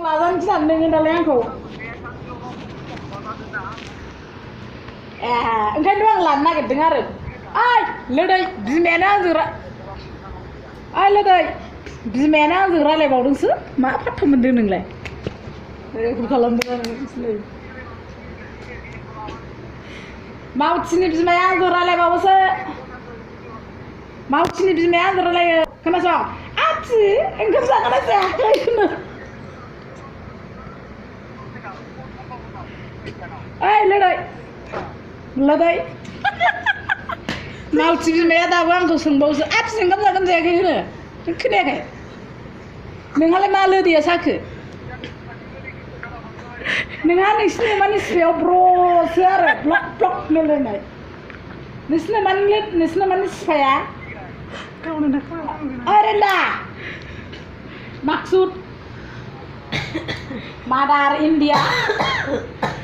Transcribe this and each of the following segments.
लाजानो गिनानै दालाय आंखौ ओंखायनोथ' आं लानो नागिरदों आरो ओइ लोदै बिमायानो आंजों ओइ लोदै बिमायानो आंजों रायलायबावदोंसो मा फाथ्था मोनदों नोंलाय रेकर्ड खालामदों आरो नै मावथिनि बिमाया आंजों रायलायबावोसो मावथिनि बिमाया आंजों रायलायो खोनासं आथि ओंखाम जागोना जायाखै होनो ओइ लोदै लोदै मावथि बिमाया दाबो आंखौ सोंबावोसो आथि ओंखाम जागोन जायाखै होनो नों खोनायाखै नोंहालाय मा लोदैया साखो नोंहा नोंसिनि अमानि सिफायाव ब्रसो आरो ब्लक ब्लक लोंलायनाय नोंसिनि अमानि सिफाया ओरैनो माकसुद मादार इण्डिया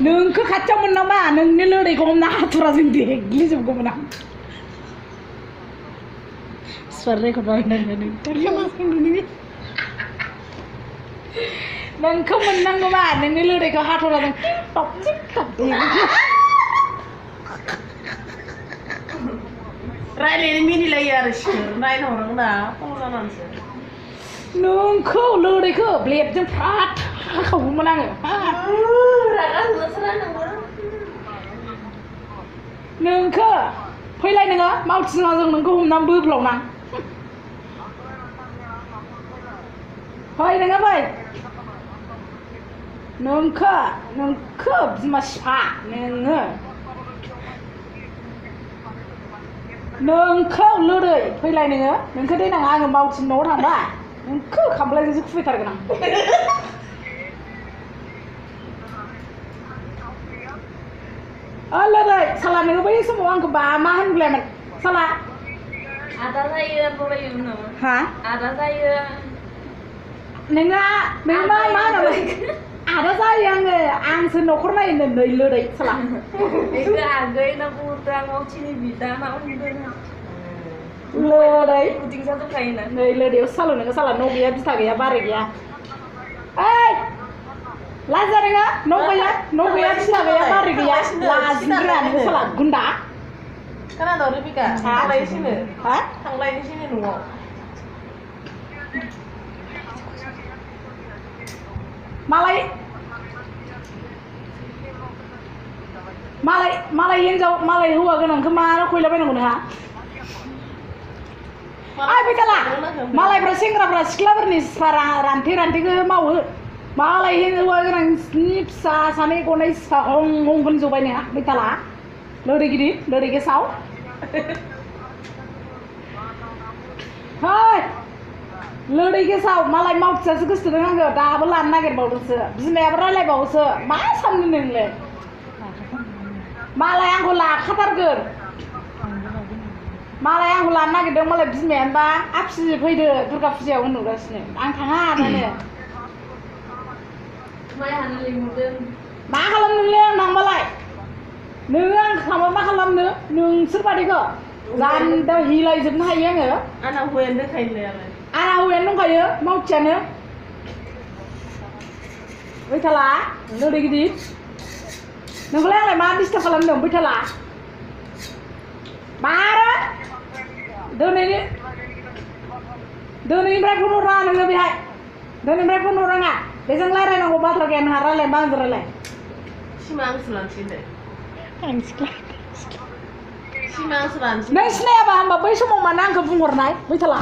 नोंखौ खाथियाव मोननामा नोंनि लोदैखौ हमना हाथुराजों देग्लिजोबगौमोन आं स्वर रेकर्ड बानायनानै नोंखौ मोननांगौबा नोंनि लोदैखौ हाथुराजों टप रायलायनो मिनिलायो आरो सिखोर नायनो हरनांगौ ना फन जानानैसो नोंखौ लोदैखौ ब्लेडजों फ्राद हाखावगौमोन आङो नोंखौ फैलाय नोङो मावथिङा जों नोंखौ हमनानै बोब्लावना फै नोङो फै नोंखौ बिमा सिफा नोंखौ लोदै फैलाय नोंखौ देनां आङो मावथिनि न'आव थांबा नोंखौ खामफ्लायजोंसो खुबैथारगोन आं लोदै साला नोङो बै समाव आंखौ मा होनब्लायमोन साला आदा जायो बरायोमोन नामा हा आदा जायो नोंना मा होनोमोन आदा जायो आंसो न'खर नायो नै लोदै साला बेखौ आगै ना बुरदा मावथिनि बिदा मा होनदों लोदै उदिं जाजोबखायोना नै लोदैयाव साल नोङो साला न' गैया बिथा गैया बारि गैया ओइ लाजा नोङो न' गैया बिथा गैया बारि गैया लाजिग्रा नोङो साला गुन्दा खोनादों रिबिका थांलायनोसैनो हा थांलायनोसैनो न'आव मालाय हिन्जाव मालाय हौवा गोनांखौ मा खयलाबायनांगौ नोंहा फैथाला मालायफ्रा सेंग्राफ्रा सिख्लाफोरनि रान्थेखौ मावो मालाय हौवा गोनांनि फिसा सानै गनाय सिफा हं हंखौनो जबाय नोंहा फैथाला लोदै गिदिर लोदै गेसाव लोदै गेसाव मालाय मावथियासो गोसोथोदों आंखौ दाबो लानो नागिरबावदोंसो बिमायाबो रायलायबावोसो मा साननो नोंलाय मालाय आंखौ लाखाथारगोन मालाय आंखौ लानो नागिरदों मालाय बिमायानोबा आफि फैदो दुर्गा फुजायाव होनहरगासिनो आं थाङा दानो माइ हानो लिंहरदों मा खालामनो नोंलाय आं थांबालाय नोङो आं थांबा मा खालामनो नोंसोर बादिखौ जान्दा हिलायजोबनो हायो आङो आंना हौवायानो दंखायोलै आंना हौवायानो दंखायो मावथियानो बैथाला लोदै गिदिर नोंखौलाय आंलाय मा डिस्टार्ब खालामदों बैथाला मारो दिनैनिफ्राय फन हरा नोङो बेहाय दिनैनिफ्राय फन हराङा बेजों रायलायनांगौ बाथ्रा गैया नोंहा रायलायबा आंजों रायलाय सिमा आंसो लानोसै दे नों सिनायाबा होमबा बै समाव मानो आंखौ बुंहरनाय बैथाला